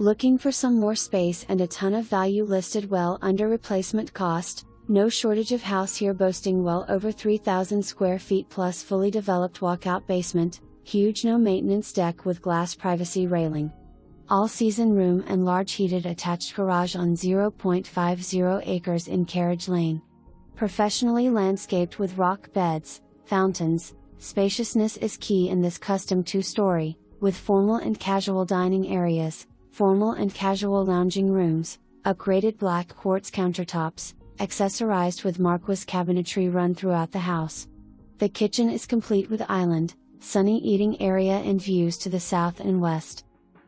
Looking for some more space and a ton of value listed well under replacement cost? No shortage of house here, boasting well over 3,000 square feet plus fully developed walkout basement, huge no maintenance deck with glass privacy railing, all-season room and large heated attached garage on 0.50 acres in Carriage Lane. Professionally landscaped with rock beds, fountains. Spaciousness is key in this custom 2-story, with formal and casual dining areas, formal and casual lounging rooms, upgraded black quartz countertops, accessorized with MARQUIS cabinetry run throughout the house. The kitchen is complete with island, sunny eating area and views to the south and west.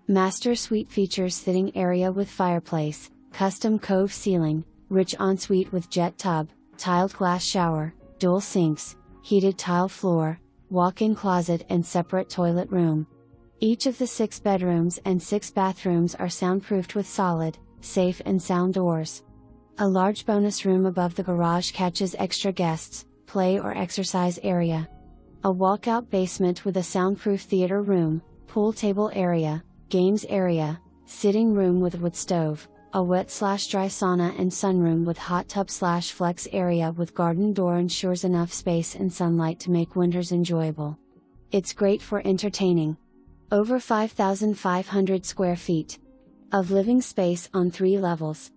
Master suite features sitting area with fireplace, custom COVE ceiling, rich ensuite with jet tub, tiled glass shower, dual sinks, heated tile floor, walk-in closet and separate toilet room. Each of the 6 bedrooms and 6 bathrooms are soundproofed with solid, safe and sound doors. A large bonus room above the garage catches extra guests, play or exercise area. A walkout basement with a soundproof theater room, pool table area, games area, sitting room with wood stove, a wet/dry sauna and sunroom with hot tub/flex area with garden door ensures enough space and sunlight to make winters enjoyable. It's great for entertaining. Over 5,500 square feet of living space on 3 levels.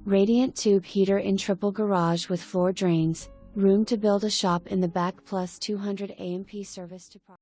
Radiant tube heater in triple garage with floor drains, room to build a shop in the back plus 200 AMP service to